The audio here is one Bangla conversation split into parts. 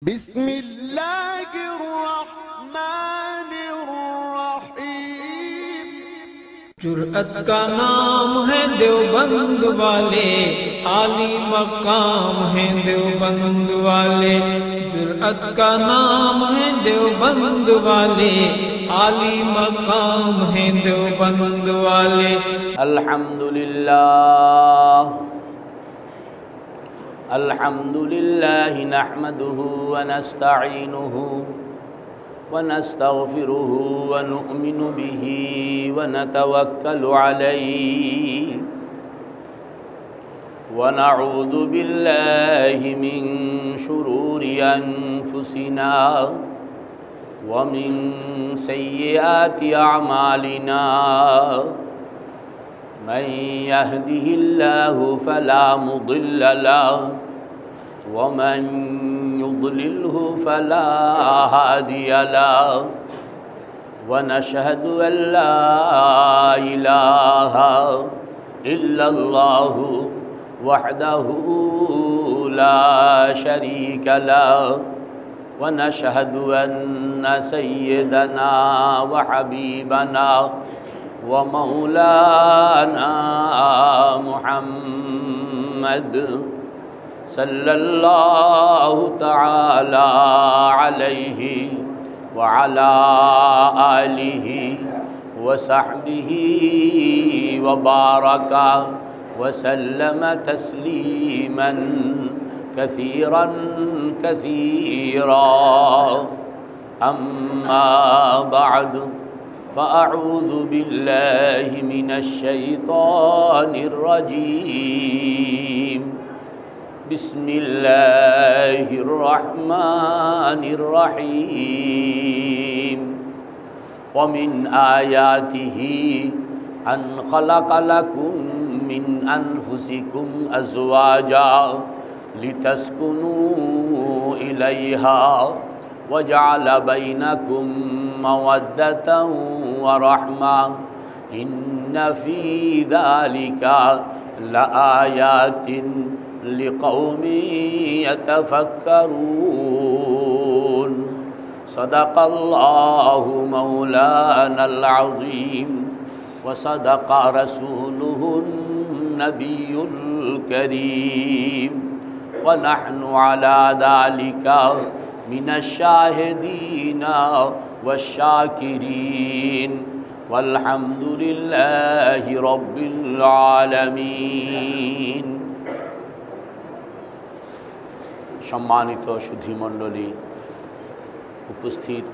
बिस्मिल्लाहिर्रहमानिर्रहीम। जुर्अत का नाम है देवबंद वाले, आली मकाम है देवबंद वाले। जुर्अत का नाम है देवबंद वाले, आली मकाम है देवबंद वाले। अल्हम्दुलिल्लाह नहमदुहु व नस्तईनुहु व नस्तगफिरुहु व नु'मिनु बिही व नतवक्कलु अलैहि व नऊज़ु बिल्लाहि मिन शुरूरि अनफुसिना व मिन सय्यिआति अअमालिना। मन यहदिहिल्लाहु फला मुदिल्ल लहु व मन युद्लिल्हु फला हादिय लहु व नशहदु अन ला इलाहा इल्लल्लाहु वहदहु ला शरीक लहु व नशहदु अन्न सय्यदना व हबीबना व मौलाना मुहम्मद सल्लल्लाहु तआला अलैहि व अला आलिहि व सहबिहि व बारका व सल्लम तस्लीमन कसीरन कसीरा। अम्मा बअद फ़अऊज़ु बिल्लाहि मिनश्शैतानिर रजीम। बिस्मिल्लाहिर रहमानिर रहीम। व मिन आयातिहि अन खलक़ लकुम मिन अनफुसिकुम अज़वाजा लितस्कुनू इलैहा वजअल बैनकुम मवद्दतन व रहमा इन्न फी ज़ालिका लआयातिन लिक़ौमिन यतफ़क्करून। सदक़ल्लाहु मौलानल अज़ीम व सदक़ रसूलुहुन नबियुल करीम व नहनु अला ज़ालिका मिनश्शाहिदीना वश्शाकिरीन वल्हम्दुलिल्लाहि रब्बिल आलमीन। सम्मानित सुधीमंडली, उपस्थित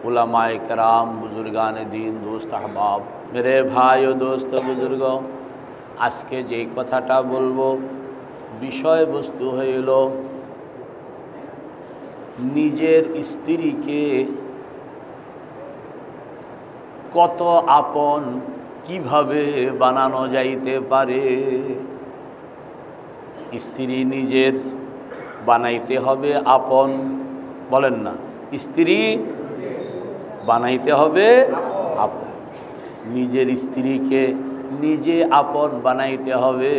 उलमाए कराम, बुजुर्गाने दीन, दोस्त अहबाब, मेरे भाई और दोस्त बुजुर्गों, आज के जे कथाटा बोलबो विषय वस्तु हईल निजेर स्त्रीके कत आपन किभाबे बानानो जाइते पारे। स्त्री निजेर बानाइते हबे आपन, बोलेन ना, स्त्री बानाइते हबे आपन, निजेर स्त्रीके निजे आपन बानाइते हबे,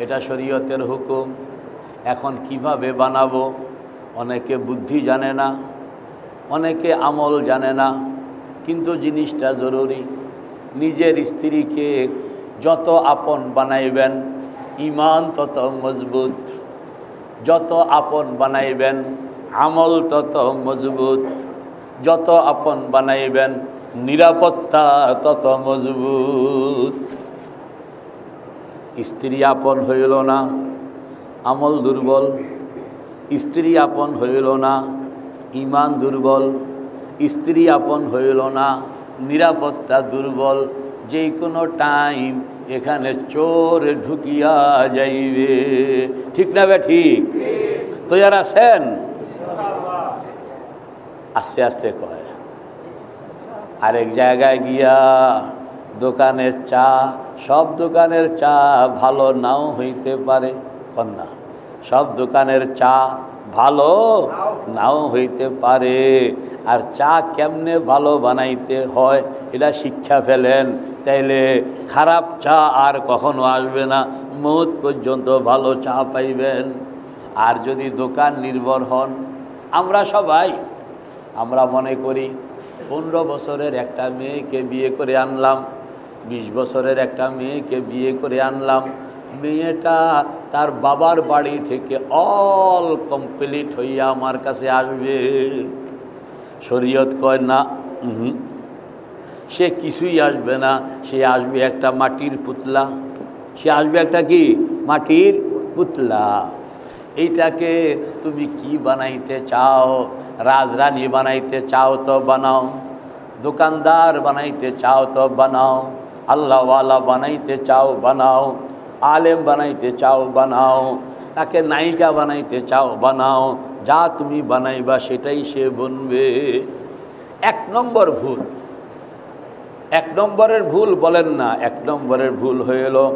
एटा शरीयतेर हुकुम। एखन किभाबे बानाबो, अनेके बुद्धि जाने ना, अनेके आमल जाने ना, किन्तु जिनिसटा जरूरी। निजेर स्त्री के जत आपन बनाइबेन ईमान तत मजबूत, जत आपन बनाइबेन आमल तत मजबूत, जत आपन बनाइबेन निरापत्ता तत मजबूत। स्त्री आपन हইল ना, आमल दुर्बल। स्त्री आपन हইল ना, ईमान दुर्बल। स्त्री आपन हইল ना, निरापत्ता दुर्बल। जे कोनो टाइम एखाने चोर ढुकिया जाइबे, ठीक ना बे ठीक? तो यार आছেন? आस्ते आस्ते कय। आरेक জায়গায় গিয়া দোকানের চা, सब দোকানের চা ভালো নাও হইতে পারে, কন্যা सब দোকানের চা ভালো নাও হইতে পারে। আর চা কেমনে ভালো বানাইতে হয় এটা শিক্ষা ফেলেন, তাইলে খারাপ চা আর কখনো আসবে না, মওত পর্যন্ত ভালো চা পাইবেন। আর যদি দোকান নির্ভর হন আমরা মনে করি 15 বছরের একটা মেয়েকে বিয়ে করে আনলাম, 20 বছরের একটা মেয়েকে বিয়ে করে আনলাম, মেয়েটা তার বাবার বাড়ি থেকে অল কমপ্লিট হইয়া আমার কাছে আসবে। শরীয়ত কয় না, সে কিছুই আসবে না, সে আসবে একটা মাটির পুতলা। সে আসবে একটা কি? মাটির পুতলা। এইটাকে তুমি কি বানাইতে চাও? রাজরানী বানাইতে চাও তো বানাও, দোকানদার বানাইতে চাও তো বানাও, আল্লাহওয়ালা বানাইতে চাও বানাও, আলেম বানাইতে চাও বানাও, তাকে নায়িকা বানাইতে চাও বানাও, যা তুমি বানাইবা সেটাই সে বনবে। 1 নম্বর ভুল। 1 নম্বরের ভুল বলেন না, 1 নম্বরের ভুল হয়ে এলো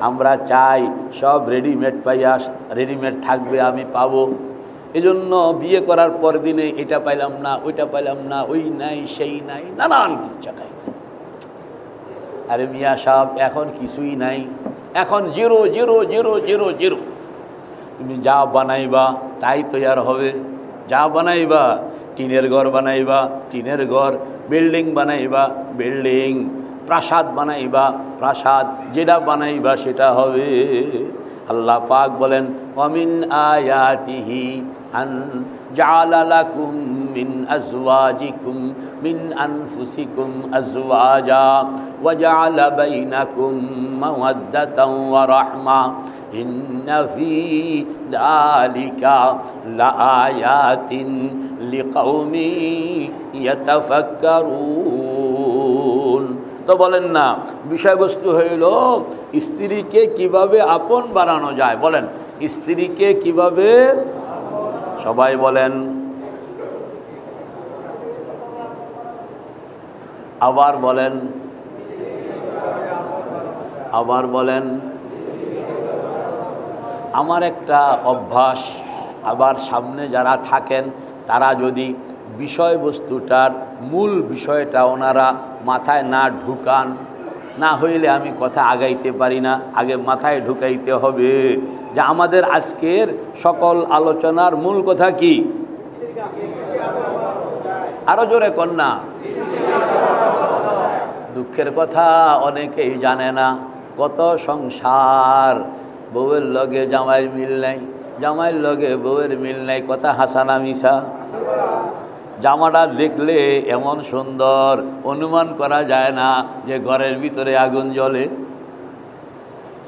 আমরা চাই সব রেডিমেড পাইয়া, রেডিমেড থাকবে, আমি পাবো, এজন্য বিয়ে করার পর দিনে এটা পাইলাম না, ওইটা পাইলাম না, ওই নাই সেই নাই, নানান কিচ্ছা নাই। আরে মিয়া সাহেব, এখন কিছুই নাই, এখন 0 0 0 0 0। তুমি যা বানাইবা তাই তৈয়ার হবে। যা বানাইবা, টিনের ঘর বানাইবা টিনের ঘর, বিল্ডিং বানাইবা বিল্ডিং, প্রাসাদ বানাইবা প্রাসাদ, যেটা বানাইবা সেটা হবে। আল্লাহ পাক বলেন, ওয়ামিন আয়াতিহি আন জাআলা লাকুম মিন আজওয়াজিকুম মিন আনফুসিকুম আজওয়াজা ওয়া জাআলা বাইনাকুম মাওয়াদ্দাতাও ওয়া রাহমা ইন্না ফি যালিকা লাআয়াতিন লিকাউমি ইয়াতাফাক্কারুন। তো বলেন না, বিষয়বস্তু হইল স্ত্রীকে কিভাবে আপন বানানো যায়। বলেন, স্ত্রীকে কিভাবে, সবাই বলেন, আবার বলেন, আবার বলেন। আমার একটা অভ্যাস, আবার সামনে যারা থাকেন তারা যদি বিষয়বস্তুটার মূল বিষয়টা ওনারা মাথায় না ঢুকান, না হইলে আমি কথা আগাইতে পারি না। আগে মাথায় ঢুকাইতে হবে যে আমাদের আজকের সকল আলোচনার মূল কথা কি। আরো জোরে কন্যা। দুঃখের কথা অনেকেই জানে না, কত সংসার, বউয়ের লগে জামাইয়ের মিল নাই, জামাইয়ের লগে বউয়ের মিল নাই, কথা হাসানা মিশা। জামাটা দেখলে এমন সুন্দর, অনুমান করা যায় না যে ঘরের ভিতরে আগুন জ্বলে।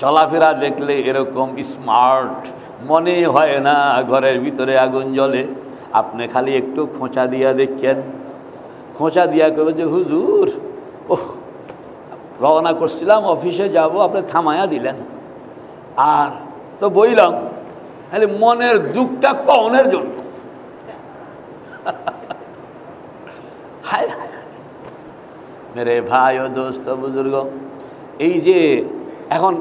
চলাফেরা দেখলে এরকম স্মার্ট, মনে হয় না ঘরের ভিতরে আগুন জ্বলে। আপনি খালি একটু খোঁচা দিয়া দেখেন, খোঁচা দিয়া কেউ যে হুজুর ওহ রওনা করছিলাম অফিসে যাব, আপনি থামায়া দিলেন। আর তো বইলাম খালি মনের দুঃখটা কনের জন্য। হায় হায় মেরে ভাই ও দোস্ত বুজুর্গ, এই যে এখন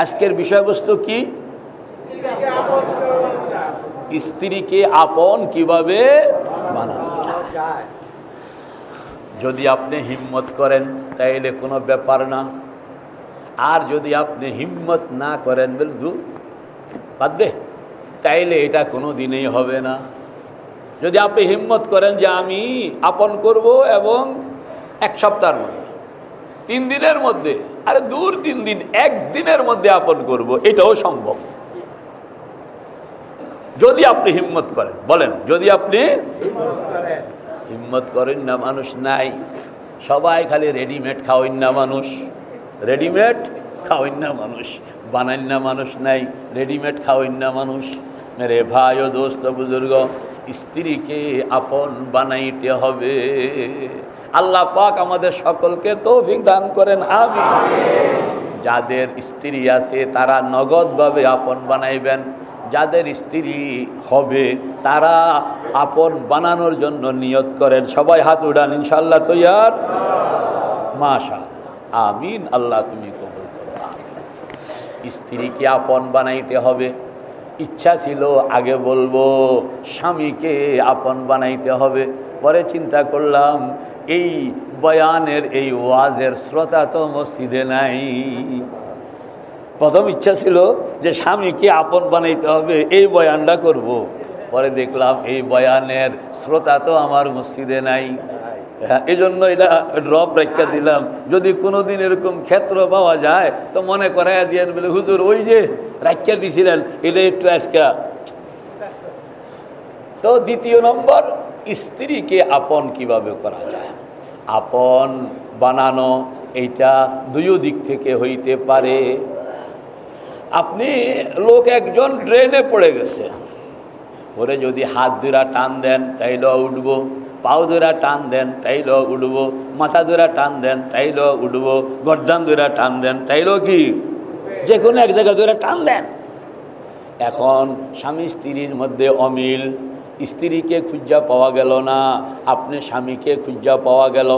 আজকের বিষয়বস্তু কি, স্ত্রীকে আপন কিভাবে বানানো যায়। যদি আপনি হিম্মত করেন তাইলে কোনো ব্যাপার না, আর যদি আপনি হিম্মত না করেন বন্ধু বাদ দে, তাইলে এটা কোনো দিনেই হবে না। যদি আপনি হিম্মত করেন যে আমি আপন করব এবং 1 সপ্তাহের মধ্যে, 3 দিনের মধ্যে, আরে দূর 3 দিন, 1 দিনের মধ্যে আপন করব, এটাও সম্ভব যদি আপনি হিম্মত করেন। বলেন, যদি আপনি হিম্মত করেন না। মানুষ নাই, সবাই খালি রেডিমেড খাওয়াইন না মানুষ, রেডিমেড খাওয়াইন না মানুষ, বানাইন না মানুষ নাই, রেডিমেড খাওয়াইন না মানুষ। মেরে ভাই ও দোস্ত বুজুর্গ, স্ত্রীকে আপন বানাইতে হবে। আল্লাহ পাক আমাদের সকলকে তৌফিক দান করেন, আমিন। যাদের স্ত্রী আছে তারা নগদভাবে আপন বানাইবেন, যাদের স্ত্রী হবে তারা আপন বানানোর জন্য নিয়ত করেন। সবাই হাত উঠান, ইনশাআল্লাহ তৈয়ার, মাশাআল্লাহ, আমিন। আল্লাহ তুমি কবুল করো। স্ত্রীকে আপন বানাইতে হবে। ইচ্ছা ছিল আগে বলবো স্বামীকে আপন বানাইতে হবে, পরে চিন্তা করলাম এই বয়ানের, এই ওয়াজের শ্রোতা তো মসজিদে নাই। প্রথম ইচ্ছা ছিল যে স্বামীকে আপন বানাইতে হবে, এই বয়ানটা করব, পরে দেখলাম এই বয়ানের শ্রোতা তো আমার মসজিদে নাই। হ্যাঁ, এই জন্য এটা ড্রপ রেখা দিলাম। যদি কোনোদিন এরকম ক্ষেত্র পাওয়া যায় তো মনে করাইয়া দিয়েন, বলে হুজুর ওই যে রাখা দিছিলেন এটা একটু আজকে। তো দ্বিতীয় নম্বর, স্ত্রীকে আপন কিভাবে করা যায়। আপন বানানো এইটা দুই দিক থেকে হইতে পারে। আপনি লোক একজন ড্রেনে পড়ে গেছে, ওরে যদি হাত ধরা টান দেন তাইলেও উঠবো, পাও ধরা টান দেন তাইলেও উঠবো, মাথা ধরা টান দেন তাইলেও উঠবো, গর্দান ধরা টান দেন তাইলেও কি, যে কোনো এক জায়গা ধরে টান দেন। এখন স্বামী স্ত্রীর মধ্যে অমিল, স্ত্রীকে খুঁজা পাওয়া গেল না, আপনি স্বামীকে খুঁজা পাওয়া গেল।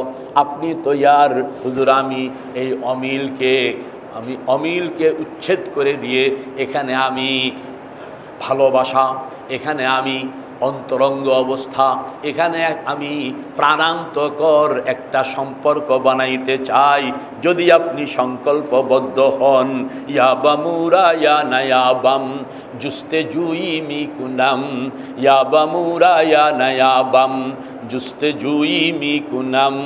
আপনি তো ইয়ার হুজুর আমি এই অমিলকে উচ্ছেদ করে দিয়ে এখানে আমি ভালোবাসা, এখানে আমি অন্তরঙ্গ অবস্থা, এখানে আমি প্রাণান্তকর একটা সম্পর্ক বানাইতে চাই। যদি আপনি সংকল্পবদ্ধ হন, ইয়াবামুরা ইয়া নায়াবাম জুস্তে জুই মি কুনাম, ইয়াবামুরা ইয়া নায়াবাম জুস্তে জুই মি কুনাম,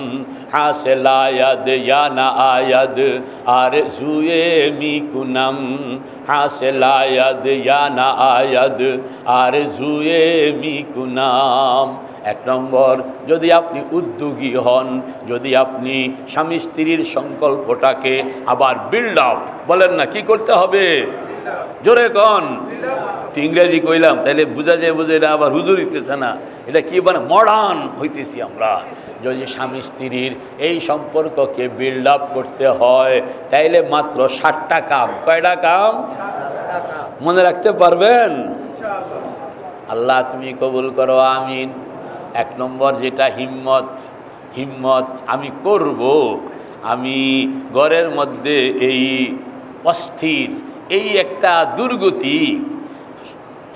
হাসিল আয়াদ ইয়া না আয়াদ আর জুয়ে মি কুনাম, হাসিল আয়াদ ইয়া না আয়াদ আর জুয়ে মি কুনাম। এক নম্বর, যদি আপনি উদ্যোগী হন, যদি আপনি স্বামী স্ত্রীর সংকল্পটাকে আবার বিল্ড আপ, বলেন না কি করতে হবে, জোরে কন। ইংরেজি কইলাম তাইলে বুঝা যায়, বুঝে এটা আবার হুজুর হইতেছে না, এটা কি মানে মডার্ন হইতেছি আমরা। যদি স্বামী স্ত্রীর এই সম্পর্ককে বিল্ড আপ করতে হয় তাইলে মাত্র 7টা কাম। কয়টা কাম মনে রাখতে পারবেন? আল্লাহ তুমি কবুল করো, আমিন। এক নম্বর যেটা হিম্মত আমি করব। আমি ঘরের মধ্যে এই অস্থির, এই একটা দুর্গতি।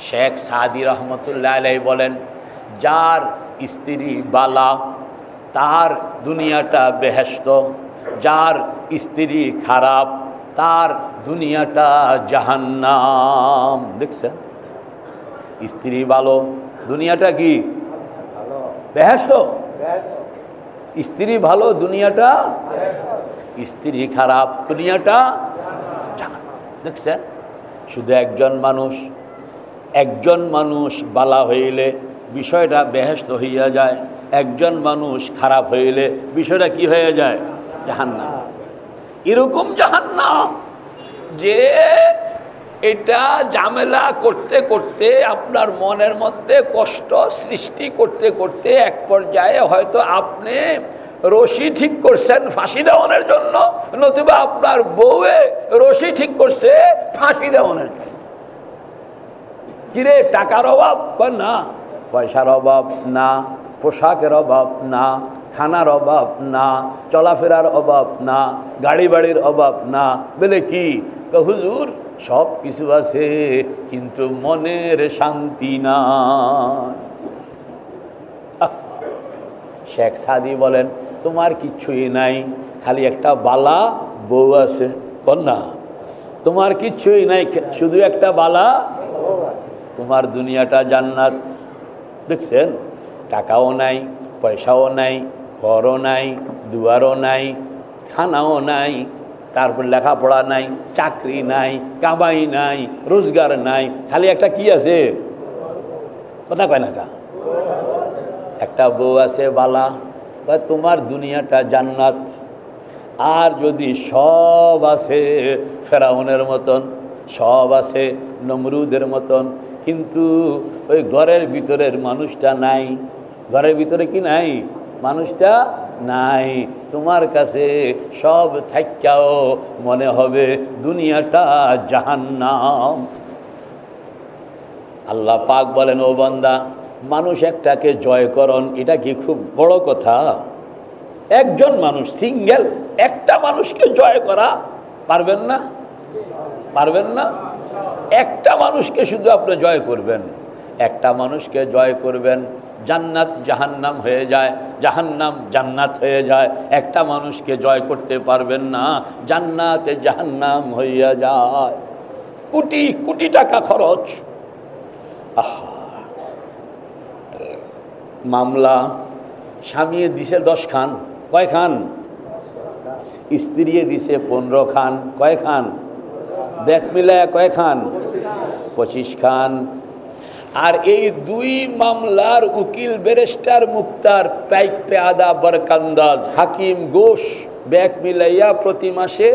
শেখ সাদি রহমতুল্লাহ আলাইহি বলেন, যার স্ত্রী বালা তার দুনিয়াটা বেহেশত, যার স্ত্রী খারাপ তার দুনিয়াটা জাহান্নাম। দেখছেন, স্ত্রী ভালো দুনিয়াটা কি বেহেশত, স্ত্রী ভালো দুনিয়াটা, স্ত্রী খারাপ দুনিয়াটা জাহান্নাম। দেখছেন, শুধু একজন মানুষ বালা হইলে বিষয়টা বেহেশত হইয়া যায়, একজন মানুষ খারাপ হইলে বিষয়টা কি হয়ে যায়, জাহান্নাম। এরকম জাহান্নাম যে এটা ঝামেলা করতে করতে আপনার মনের মধ্যে কষ্ট সৃষ্টি করতে করতে এক পর্যায়ে হয়তো আপনি রশি ঠিক করছেন ফাঁসি দেওয়ানোর জন্য, নতুবা আপনার বউয়ে রশি ঠিক করছে ফাঁসি দেওয়ানোর জন্য। কিরে টাকার অভাব? না, পয়সার অভাব না, পোশাকের অভাব না, খানার অভাব না, চলাফেরার অভাব না, গাড়ি বাড়ির অভাব না। বলে কি হুজুর সব কিছু আছে কিন্তু মনের শান্তি না। শেখ সাদি বলেন, তোমার কিচ্ছুই নাই, খালি একটা বালা বউ আছে। না, তোমার কিচ্ছুই নাই, শুধু একটা বালা, তোমার দুনিয়াটা জান্নাত। দেখছেন, টাকাও নাই, পয়সাও নাই, ঘরও নাই, দুয়ারও নাই, খানাও নাই, তারপর লেখাপড়া নাই, চাকরি নাই, কামাই নাই, রোজগার নাই, খালি একটা কি আছে, কথা কয় না কা, একটা বউ আছে বালা, তোমার দুনিয়াটা জান্নাত। আর যদি সব আছে ফেরাউনের মতন, সব আছে নমরুদের মতন, কিন্তু ওই ঘরের ভিতরের মানুষটা নাই, ঘরের ভিতরে কি নাই, মানুষটা নাই, তোমার কাছে সব থাইকাও মনে হবে দুনিয়াটা জাহান্নাম। আল্লাহ পাক বলেন, ও বান্দা, মানুষ একটাকে জয় করন, এটা কি খুব বড় কথা? একজন মানুষ সিঙ্গেল একটা মানুষকে জয় করা পারবেন না? পারবেন না? একটা মানুষকে শুধু আপনি জয় করবেন, একটা মানুষকে জয় করবেন, জান্নাত জাহান্নাম হয়ে যায়, জাহান্নাম জান্নাত হয়ে যায়। একটা মানুষকে জয় করতে পারবেন না, জান্নাতে জাহান্নাম হইয়া যায়। কোটি কোটি টাকা খরচ। মামলা, স্বামী দিছে 10 খান, কয় খান? স্ত্রী দিছে 15 খান, কয় খান? ব্যাক মিলায় কয় খান? 25 খান। আর এই 2 মামলার উকিল ব্যারিস্টার মুক্তার পাইক পেয়াদা বরকান্দাজ হাকিম গোশ ব্যাক মিলাইয়া প্রতি মাসে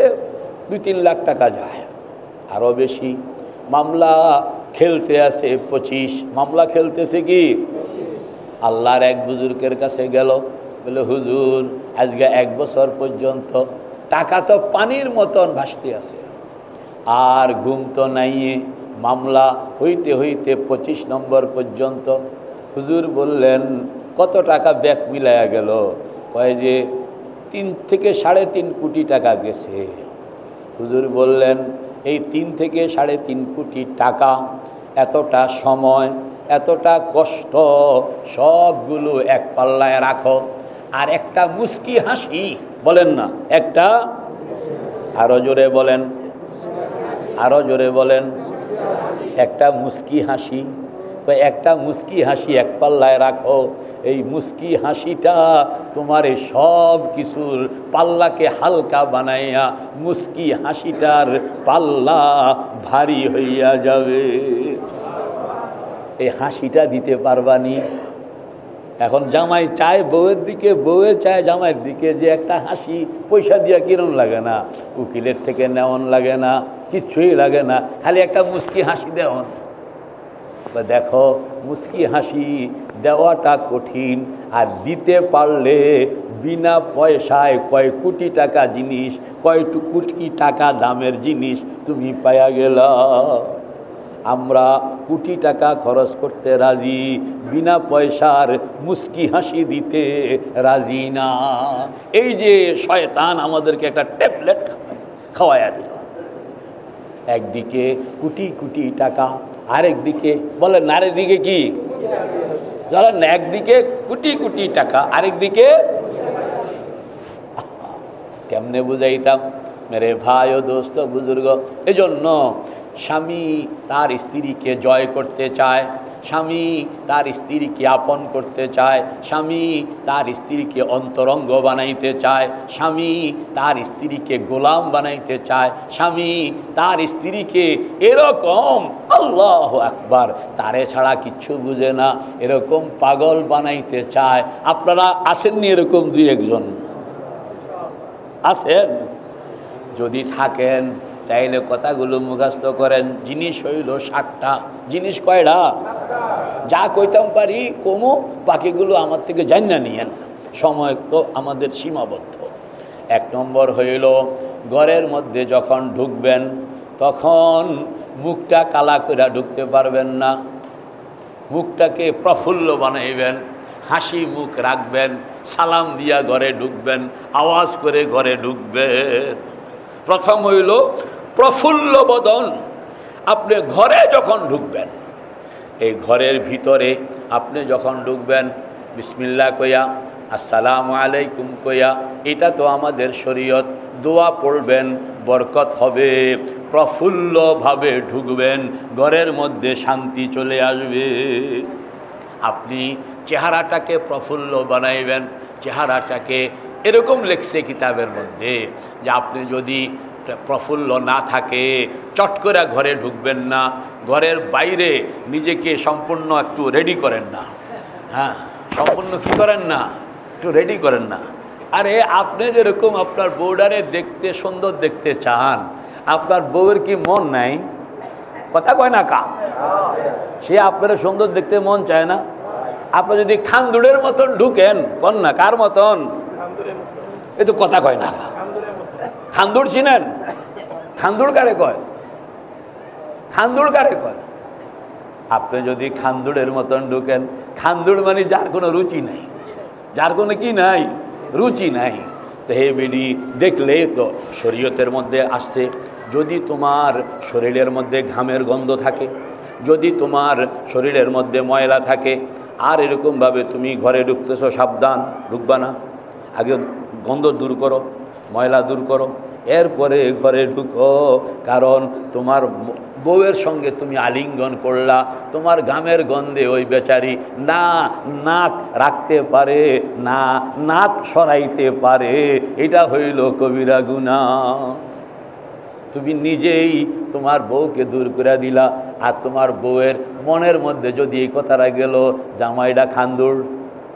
2-3 লাখ টাকা যায়, আরো বেশি। মামলা খেলতে আছে 25, মামলা খেলতেছে কি? আল্লাহর এক বুজুর্গের কাছে গেল, বলে হুজুর আজকে 1 বছর পর্যন্ত টাকা তো পানির মতন ভাসতে আছে, আর ঘুম তো নাই, মামলা হইতে হইতে 25 নম্বর পর্যন্ত। হুজুর বললেন কত টাকা ব্যাক মিলাইয়া গেল? কয় যে 3 থেকে 3.5 কোটি টাকা গেছে। হুজুর বললেন এই 3 থেকে 3.5 কোটি টাকা, এতটা সময়, এতটা কষ্ট, সবগুলো এক পাল্লায় রাখো, আর একটা মুস্কি হাসি, বলেন না একটা, আরো জোরে বলেন, আরো জোরে বলেন, একটা মুস্কি হাসি। একটা মুস্কি হাসি এক পাল্লায় রাখো, এই মুস্কি হাসিটা তোমার এই সব কিছুর পাল্লাকে হালকা বানাইয়া মুস্কি হাসিটার পাল্লা ভারী হইয়া যাবে। এই হাসিটা দিতে পারবানি? এখন জামাই চায় বউয়ের দিকে, বউয়ে চায় জামাইয়ের দিকে, যে একটা হাসি পয়সা দিয়া কিরণ লাগে না, উকিলের থেকে নেওয়ান লাগে না, কিচ্ছুই লাগে না, খালি একটা মুস্কি হাসি দেওয়ান। দেখো মুস্কি হাসি দেওয়াটা কঠিন, আর দিতে পারলে বিনা পয়সায় কয় কোটি টাকা জিনিস, কয় কোটি টাকা দামের জিনিস তুমি পাইয়া গেলা। আমরা কোটি টাকা খরচ করতে রাজি, বিনা পয়সার মুস্কি হাসি দিতে রাজি না। এই যে শয়তান আমাদেরকে একটা ট্যাবলেট খাওয়াইয়া দিল, একদিকে কোটি কোটি টাকা, আরেকদিকে বলেন আরেকদিকে কি? ধরেন একদিকে কোটি কোটি টাকা, আরেকদিকে কেমনে বুঝাইতাম মেরে ভাই ও দোস্ত বুজুর্গ। এজন্য স্বামী তার স্ত্রীকে জয় করতে চায়, স্বামী তার স্ত্রীকে আপন করতে চায়, স্বামী তার স্ত্রীকে অন্তরঙ্গ বানাইতে চায়, স্বামী তার স্ত্রীকে গোলাম বানাইতে চায়, স্বামী তার স্ত্রীকে এরকম আল্লাহু আকবার তারে ছাড়া কিচ্ছু বুঝে না এরকম পাগল বানাইতে চায়। আপনারা আসেননি এরকম 2-1 জন? আছেন? যদি থাকেন তাইলে কথাগুলো মুখস্থ করেন। জিনিস হইল 7টা। জিনিস কয়টা? যা কইতাম পারি কমো, বাকিগুলো আমার থেকে জানিয়ে নিয়েন, সময় তো আমাদের সীমাবদ্ধ। 1 নম্বর হইল ঘরের মধ্যে যখন ঢুকবেন তখন মুখটা কালা করে ঢুকতে পারবেন না, মুখটাকে প্রফুল্ল বানাইবেন, হাসি মুখ রাখবেন, সালাম দিয়া ঘরে ঢুকবেন, আওয়াজ করে ঘরে ঢুকবেন। প্রথম হইল প্রফুল্ল বদন। আপনি ঘরে যখন ঢুকবেন, এই ঘরের ভিতরে আপনি যখন ঢুকবেন বিসমিল্লাহ কইয়া, আসসালামু আলাইকুম কইয়া, এটা তো আমাদের শরীয়ত, দোয়া পড়বেন, বরকত হবে, প্রফুল্লভাবে ঢুকবেন, ঘরের মধ্যে শান্তি চলে আসবে। আপনি চেহারাটাকে প্রফুল্ল বানাইবেন, চেহারাটাকে এরকম লেখছে কিতাবের মধ্যে যে আপনি যদি প্রফুল্ল না থাকে চট করে ঘরে ঢুকবেন না, ঘরের বাইরে নিজেকে সম্পূর্ণ একটু রেডি করেন না। হ্যাঁ, সম্পূর্ণ কি করেন না, একটু রেডি করেন না। আরে আপনি যেরকম আপনার বউডারে দেখতে সুন্দর দেখতে চান, আপনার বউয়ের কি মন নাই? কথা কয় না কা? সে আপনারা সুন্দর দেখতে মন চায় না? আপনি যদি খান্দুড়ের মতন ঢুকেন, কন না কার মতন? এই তো কথা কয় না। খান্দুড় চিনেন? খান্দুড় কারে কয়? খান্দুড় কারে কয়? আপনি যদি খান্দুড়ের মতন ঢুকেন, খান্দুড় মানে যার কোনো রুচি নাই, যার কোনো কি নাই, রুচি নাই। তো হে বেডি দেখলে তো শরীয়তের মধ্যে আসছে, যদি তোমার শরীরের মধ্যে ঘামের গন্ধ থাকে, যদি তোমার শরীরের মধ্যে ময়লা থাকে, আর এরকমভাবে তুমি ঘরে ঢুকতেছো, সাবধান, ঢুকবা না। আগে গন্ধ দূর করো, ময়লা দূর করো, এরপরে ঘরে ঢুকো, কারণ তোমার বউয়ের সঙ্গে তুমি আলিঙ্গন করলা, তোমার ঘামের গন্ধে ওই বেচারি না নাক রাখতে পারে না নাক সরাইতে পারে, এটা হইল কবিরা গুনাহ। তুমি নিজেই তোমার বউকে দূর করে দিলা, আর তোমার বউয়ের মনের মধ্যে যদি এই কথাটা গেল জামাইটা খান্দুর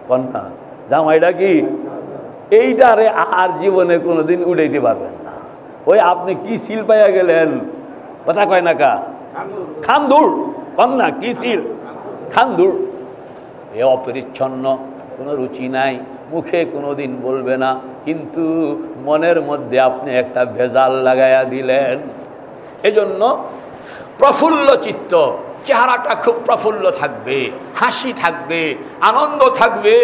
কন্যা, জামাইটা কি এইটারে আর জীবনে কোনোদিন উড়াইতে পারবেন না। ওই আপনি কি সিল পাইয়া গেলেন, কথা কয় না কা, খান্দুর কন্যা, কি সিল খান্দুর। এ অপরিচ্ছন্ন, কোনো রুচি নাই, মুখে কোনোদিন বলবে না, কিন্তু মনের মধ্যে আপনি একটা ভেজাল লাগাইয়া দিলেন। এজন্য প্রফুল্ল চিত্ত, চেহারাটা খুব প্রফুল্ল থাকবে, হাসি থাকবে, আনন্দ থাকবে।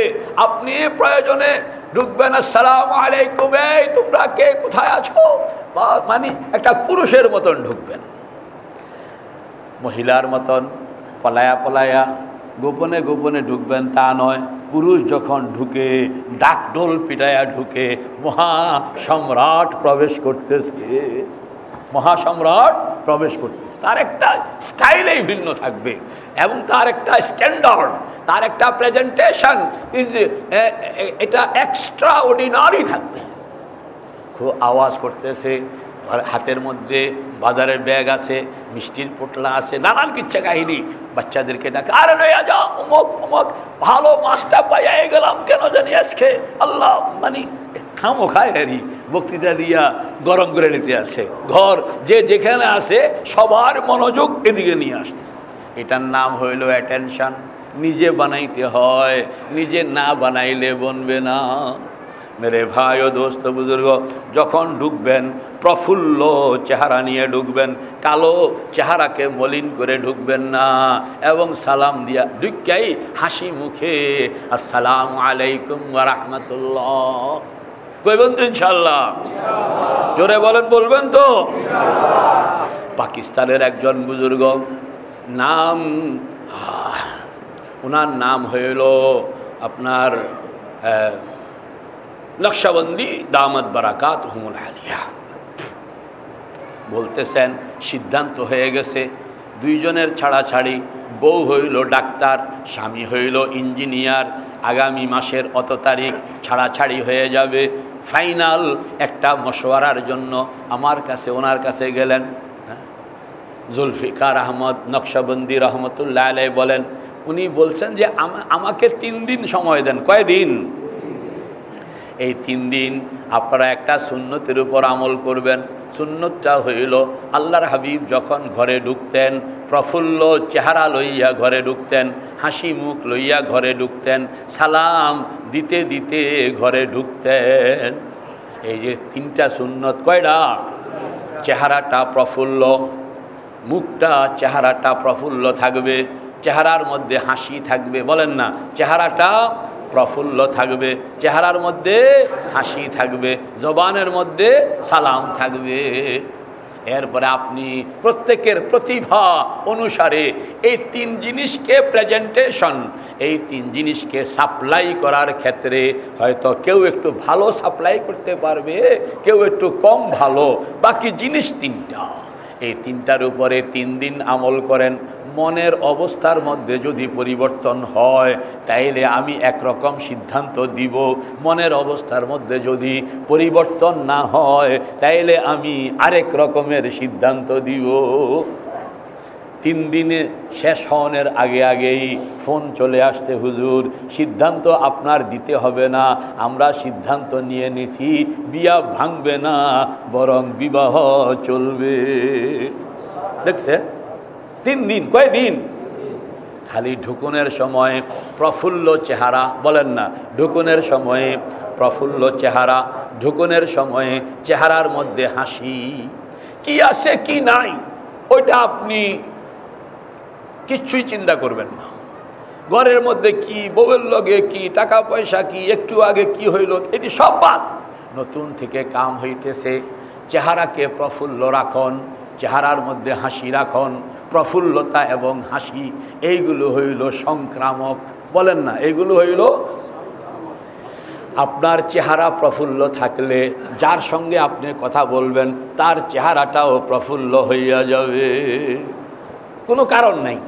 আপনি প্রয়োজনে ঢুকবেন, আসসালামু আলাইকুম, এই তোমরা কে, কোথায় আছো, মানে একটা পুরুষের মতন ঢুকবেন, মহিলার মতন পলায়া পলায়া গোপনে গোপনে ঢুকবেন তা নয়। পুরুষ যখন ঢুকে ডাকডোল পিটায়া ঢুকে, মহাসম্রাট প্রবেশ করতেছে, মহাসম্রাট প্রবেশ করতেছে, তার একটা স্টাইলেই ভিন্ন থাকবে এবং তার একটা স্ট্যান্ডার্ড, তার একটা প্রেজেন্টেশন এটা এক্সট্রা অর্ডিনারি থাকবে। খুব আওয়াজ করতেছে, হাতের মধ্যে বাজারের ব্যাগ আছে, মিষ্টির পোটলা আছে, নানান কিচ্ছা কাহিনী, বাচ্চাদেরকে ডাকে, আরে লইয়া যাও অমুক অমুক, ভালো মাছটা পাইয়া গেলাম, কেন জানি আজকে আল্লাহ, মানে খামো খায় হারি বক্তৃতা দিয়া গরম করে নিতে আসে, ঘর যে যেখানে আছে সবার মনোযোগ এদিকে নিয়ে আসতেছে। এটার নাম হইল অ্যাটেনশন। নিজে বানাইতে হয়, নিজে না বানাইলে বনবে না। মেরে ভাই ও দোস্ত বুজুর্গ, যখন ঢুকবেন প্রফুল্ল চেহারা নিয়ে ঢুকবেন, কালো চেহারাকে মলিন করে ঢুকবেন না, এবং সালাম দিয়া ঢুকাই হাসি মুখে আসসালামু আলাইকুম ওয়া রাহমাতুল্লাহ কইবেন তো ইনশাআল্লাহ? জোরে বলেন, বলবেন তো? পাকিস্তানের একজন বুজুর্গ, নাম ওনার নাম হইল আপনার নকশবন্দি দামাত বারাকাত হুমুল আলিয়া। বলতেছেন সিদ্ধান্ত হয়ে গেছে, দুইজনের ছাড়াছাড়ি, বউ হইল ডাক্তার, স্বামী হইল ইঞ্জিনিয়ার, আগামী মাসের অত তারিখ ছাড়াছাড়ি হয়ে যাবে। ফাইনাল একটা মশওয়ারার জন্য আমার কাছে, ওনার কাছে গেলেন। জুলফিকার আহমদ নকশবন্দি রহমতুল্লাহ আলাইহি বলেন, উনি বলছেন যে আমাকে 3 দিন সময় দেন। কয়দিন? এই 3 দিন আপনারা একটা সুন্নতের উপর আমল করবেন। সুন্নতটা হইল, আল্লাহর হাবিব যখন ঘরে ঢুকতেন প্রফুল্ল চেহারা লইয়া ঘরে ঢুকতেন, হাসি মুখ লইয়া ঘরে ঢুকতেন, সালাম দিতে দিতে ঘরে ঢুকতেন। এই যে 3টা সুন্নত, কয়টা? চেহারাটা প্রফুল্ল, মুখটা চেহারাটা প্রফুল্ল থাকবে, চেহারার মধ্যে হাসি থাকবে, বলেন না, চেহারাটা প্রফুল্ল থাকবে, চেহারার মধ্যে হাসি থাকবে, জবানের মধ্যে সালাম থাকবে। এরপরে আপনি প্রত্যেকের প্রতিভা অনুসারে এই 3 জিনিসকে প্রেজেন্টেশন, এই 3 জিনিসকে সাপ্লাই করার ক্ষেত্রে হয়তো কেউ একটু ভালো সাপ্লাই করতে পারবে, কেউ একটু কম ভালো, বাকি জিনিস 3টা। এই 3টার উপরে 3 দিন আমল করেন। মনের অবস্থার মধ্যে যদি পরিবর্তন হয় তাইলে আমি একরকম সিদ্ধান্ত দিব, মনের অবস্থার মধ্যে যদি পরিবর্তন না হয় তাইলে আমি আরেক রকমের সিদ্ধান্ত দিব। 3 দিনে শেষ হওয়ার আগে আগেই ফোন চলে আসতে, হুজুর সিদ্ধান্ত আপনার দিতে হবে না, আমরা সিদ্ধান্ত নিয়ে নিছি, বিয়া ভাঙবে না, বরং বিবাহ চলবে। দেখছে 3 দিন, কয়দিন? খালি ঢুকুনের সময় প্রফুল্ল চেহারা, বলেন না, ঢুকুনের সময়ে প্রফুল্ল চেহারা, ঢুকুনের সময়ে চেহারার মধ্যে হাসি, কি আছে কি নাই ওইটা আপনি কিচ্ছুই চিন্তা করবেন না। ঘরের মধ্যে কি, বউয়ের লগে কি, টাকা পয়সা কি, একটু আগে কি হইল, এটি সব বাদ। নতুন থেকে কাম হইতেছে, চেহারাকে প্রফুল্ল রাখুন, চেহারার মধ্যে হাসি রাখুন। প্রফুল্লতা এবং হাসি এইগুলো হইল সংক্রামক, বলেন না, এইগুলো হইল আপনার চেহারা প্রফুল্ল থাকলে যার সঙ্গে আপনি কথা বলবেন তার চেহারাটাও প্রফুল্ল হইয়া যাবে। কোনো কারণ নাই।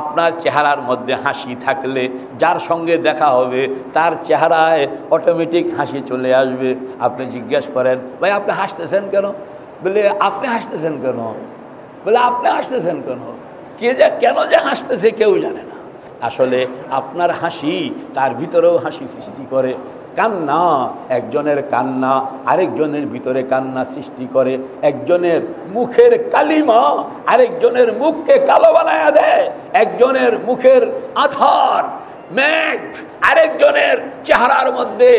আপনার চেহারার মধ্যে হাসি থাকলে যার সঙ্গে দেখা হবে তার চেহারায় অটোমেটিক হাসি চলে আসবে। আপনি জিজ্ঞেস করেন, ভাই আপনি হাসতেছেন কেন? বলে আপনি হাসতেছেন কেন? বলে আপনি হাসতেছেন কেন? কে যে কেন যে হাসতেছে কেউ জানে না। আসলে আপনার হাসি তার ভিতরেও হাসি সৃষ্টি করে। কান্না, একজনের কান্না আরেকজনের ভিতরে কান্না সৃষ্টি করে। একজনের মুখের কালিমা আরেকজনের মুখকে কালো বানায়া দেয়। একজনের মুখের আধার মেঘ আরেকজনের চেহারার মধ্যে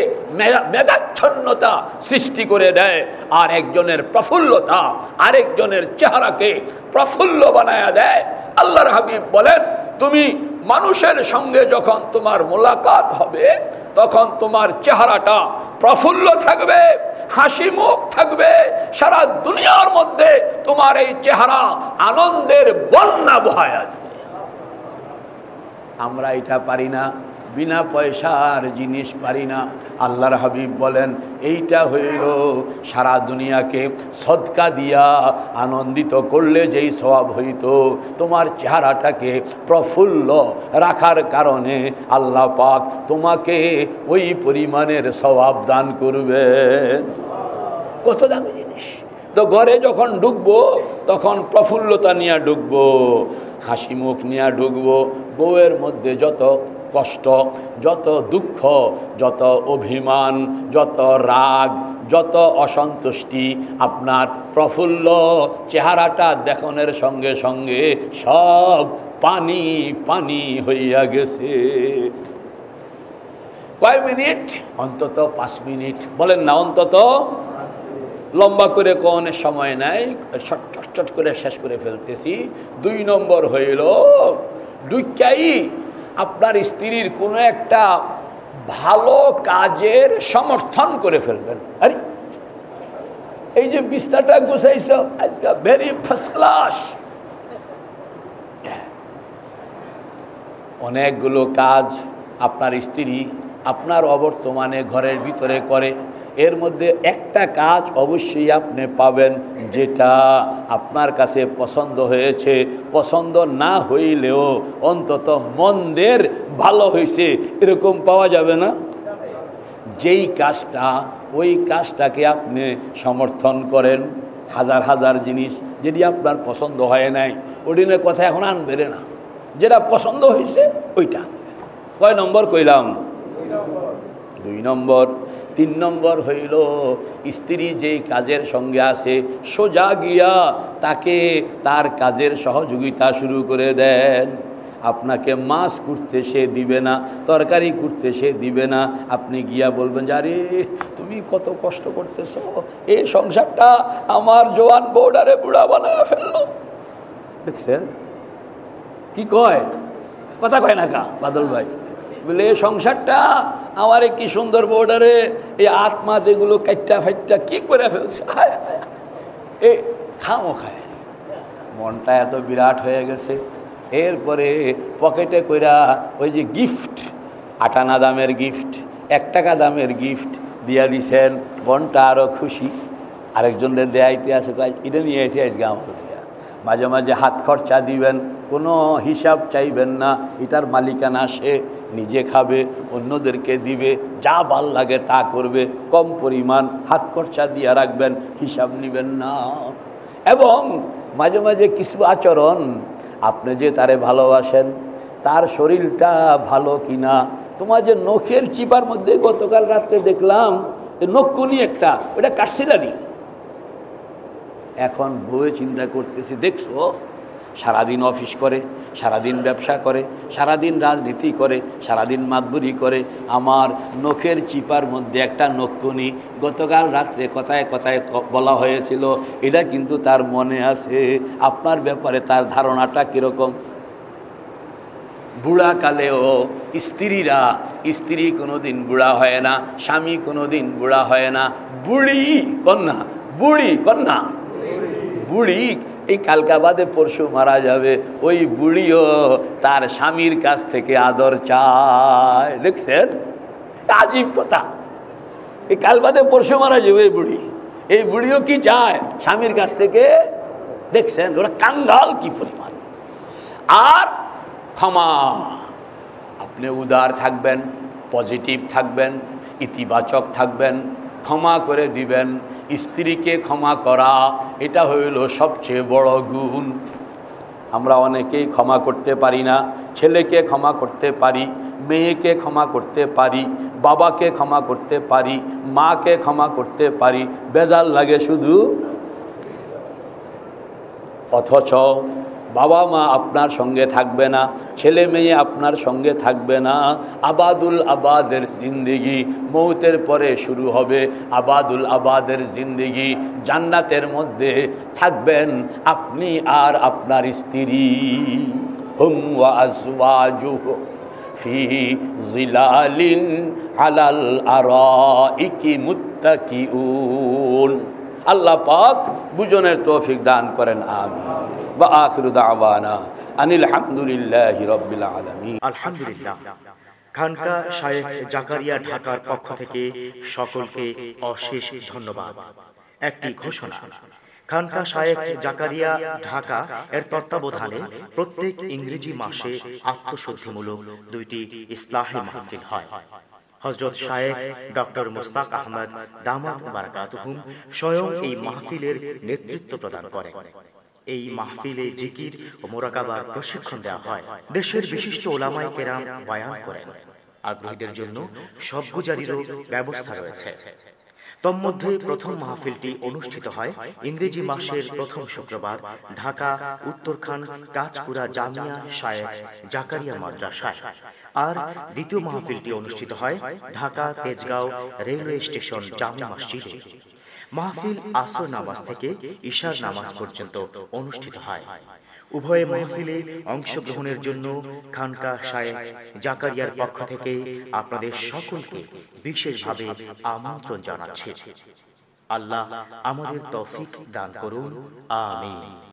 মেঘাচ্ছন্নতা সৃষ্টি করে দেয়। আর একজনের প্রফুল্লতা আরেকজনের চেহারাকে প্রফুল্ল বানায়া দেয়। আল্লাহর হাবিব বলেন, তুমি মানুষের সঙ্গে যখন তোমার মোলাকাত হবে তখন তোমার চেহারাটা প্রফুল্ল থাকবে, হাসি মুখ থাকবে। সারা দুনিয়ার মধ্যে তোমার এই চেহারা আনন্দের বন্যা বহায়া যাবে। আমরা এটা পারি না, বিনা পয়সার জিনিস পারি না। আল্লাহর হাবিব বলেন, এইটা হইল সারা দুনিয়াকে সদকা দিয়া আনন্দিত করলে যেই সওয়াব হইত, তোমার চেহারাটাকে প্রফুল্ল রাখার কারণে আল্লাহ পাক তোমাকে ওই পরিমাণের সওয়াব দান করবে। কত দামি জিনিস! তো ঘরে যখন ঢুকবো তখন প্রফুল্লতা নিয়ে ঢুকবো, হাসি মুখ নিয়ে ঢুকবো। বউয়ের মধ্যে যত কষ্ট, যত দুঃখ, যত অভিমান, যত রাগ, যত অসন্তুষ্টি, আপনার প্রফুল্ল চেহারাটা দেখানোর সঙ্গে সঙ্গে সব পানি পানি হইয়া গেছে। কয় মিনিট? অন্তত 5 মিনিট। বলেন না অন্তত? লম্বা করে কোন সময় নাই, চট করে শেষ করে ফেলতেছি। 2 নম্বর হইল, দুইটাই আপনার স্ত্রীর কোনো একটা ভালো কাজের সমর্থন করে ফেলবেন। আরে এই যে বিছনাটা গুছাইছ আজকে ভেরি ফার্স্ট ক্লাস। অনেকগুলো কাজ আপনার স্ত্রী আপনার অবর্তমানে ঘরের ভিতরে করে, এর মধ্যে একটা কাজ অবশ্যই আপনি পাবেন যেটা আপনার কাছে পছন্দ হয়েছে। পছন্দ না হইলেও অন্তত মন্দের ভালো হয়েছে এরকম পাওয়া যাবে না? যেই কাজটা, ওই কাজটাকে আপনি সমর্থন করেন। হাজার হাজার জিনিস যদি আপনার পছন্দ হয় নাই, ওদিনের কথা এখন আনবেন না। যেটা পছন্দ হয়েছে ওইটা। কয় নম্বর কইলাম? 2 নম্বর। 3 নম্বর হইল, স্ত্রী যেই কাজের সঙ্গে আছে সোজা গিয়া তাকে তার কাজের সহযোগিতা শুরু করে দেন। আপনাকে মাছ কুটতে সে দিবে না, তরকারি কুটতে সে দিবে না। আপনি গিয়া বলবেন যে আরে তুমি কত কষ্ট করতেছ, এই সংসারটা আমার জোয়ান বউডারে বুড়া বানায় ফেললো। দেখছেন কি কয়? কথা কয় না কা বাদল ভাই? বলে এই সংসারটা আমার কি সুন্দর বউডারে এই আত্মা যেগুলো কাইটা ফাইটা কি করে ফেলছে। এ খামো খায়, মনটা এত বিরাট হয়ে গেছে। এরপরে পকেটে কইরা ওই যে গিফট, 8 আনা দামের গিফট, 1 টাকা দামের গিফট দিয়া দিছেন। মনটা আরও খুশি। আরেকজনের দেয়াইতে আছে, এটা নিয়ে এসে আজকে আমার দিয়া। মাঝে মাঝে হাত খরচা দিবেন, কোনো হিসাব চাইবেন না। এটার মালিকানা সে নিজে খাবে, অন্যদেরকে দিবে, যা ভাল লাগে তা করবে। কম পরিমাণ হাত খরচা দিয়ে রাখবেন, হিসাব নেবেন না। এবং মাঝে মাঝে কিছু আচরণ, আপনি যে তারে ভালোবাসেন তার শরীরটা ভালো কিনা। তোমার যে নখের চিপার মধ্যে গতকাল রাত্রে দেখলাম নখকুনি একটা, ওটা কাটছিলানি। এখন বউয়ে চিন্তা করতেছি, দেখছো সারাদিন অফিস করে, সারাদিন ব্যবসা করে, সারাদিন রাজনীতি করে, সারাদিন মাতবুরি করে, আমার নখের চিপার মধ্যে একটা নখকুনি গতকাল রাত্রে কথায় কথায় বলা হয়েছিল, এটা কিন্তু তার মনে আছে। আপনার ব্যাপারে তার ধারণাটা কীরকম? বুড়াকালেও স্ত্রী কোনোদিন বুড়া হয় না, স্বামী কোনোদিন বুড়া হয় না। বুড়ি কন্যা, বুড়ি কন্যা, বুড়ি এই কালকা বাদে পরশু মারা যাবে, ওই বুড়িও তার স্বামীর কাছ থেকে আদর চায়। দেখছেন আজীব কথা। এই কাল বাদে পরশু মারা যাবে এই বুড়ি। এই বুড়িও কি চায় স্বামীর কাছ থেকে, দেখছেন ওরা কাঙ্গাল কি পরিমাণ। আর ক্ষমা, আপনি উদার থাকবেন, পজিটিভ থাকবেন, ইতিবাচক থাকবেন, ক্ষমা করে দিবেন। স্ত্রীকে ক্ষমা করা এটা হইল সবচেয়ে বড় গুণ। আমরা অনেকেই ক্ষমা করতে পারি না। ছেলেকে ক্ষমা করতে পারি, মেয়েকে ক্ষমা করতে পারি, বাবাকে ক্ষমা করতে পারি, মাকে ক্ষমা করতে পারি, বেজার লাগে শুধু। অথচ বাবা মা আপনার সঙ্গে থাকবে না, ছেলে মেয়ে আপনার সঙ্গে থাকবে না। আবাদুল আবাদের জিন্দেগি, মৌতের পরে শুরু হবে আবাদুল আবাদের জিন্দেগি। জান্নাতের মধ্যে থাকবেন আপনি আর আপনার স্ত্রী। হুম ওয়া আজওয়াজুহু ফি জিলালিন আলাল আরাইকি মুত্তাকিউন। আল্লাহ পাক বুঝনের তৌফিক দান করেন, আমিন। ওয়া আখিরু দাওয়ানা আনিল হামদুলিল্লাহি রাব্বিল আলামিন। আলহামদুলিল্লাহ। খানকা শায়েখ জাকারিয়া ঢাকার পক্ষ থেকে সকলকে অশেষ ধন্যবাদ। একটি ঘোষণা, খানকা শায়েখ জাকারিয়া ঢাকা এর তত্ত্বাবধানে প্রত্যেক ইংরেজি মাসে আত্মশুদ্ধিমূলক 2টি ইসলাহি মাহফিল হয়। হযরত শায়েখ ডক্টর মুশতাক আহমদ দামাত বারাকাতুহুম স্বয়ং এই মাহফিলের নেতৃত্ব প্রদান করেন। এই মাহফিলে জিকির ও মুরাকাবার প্রশিক্ষণ দেওয়া হয়। দেশের বিশিষ্ট ওলামায়ে কেরাম বয়ান করেন। আগ্রহীদের জন্য সবগুজারিরও ব্যবস্থা রয়েছে। তন্মধ্যে প্রথম মাহফিলটি অনুষ্ঠিত হয় ইংরেজি মাসের প্রথম শুক্রবার ঢাকা উত্তরখান কাঁচপুরা জামিয়া শায়েখ জাকারিয়া মাদ্রাসায়। আর দ্বিতীয় মাহফিলটি অনুষ্ঠিত হয় ঢাকা তেজগাঁও রেলওয়ে স্টেশন জামে মসজিদে। মাহফিল আসর নামাজ থেকে ইশার নামাজ পর্যন্ত অনুষ্ঠিত হয়। উভয় মাহফিলে অংশগ্রহণের জন্য খানকা শায়েখ জাকারিয়ার পক্ষ থেকে আপনাদের সকলকে বিশেষভাবে আমন্ত্রণ জানাচ্ছি। আল্লাহ আমাদের তৌফিক দান করুন, আমিন।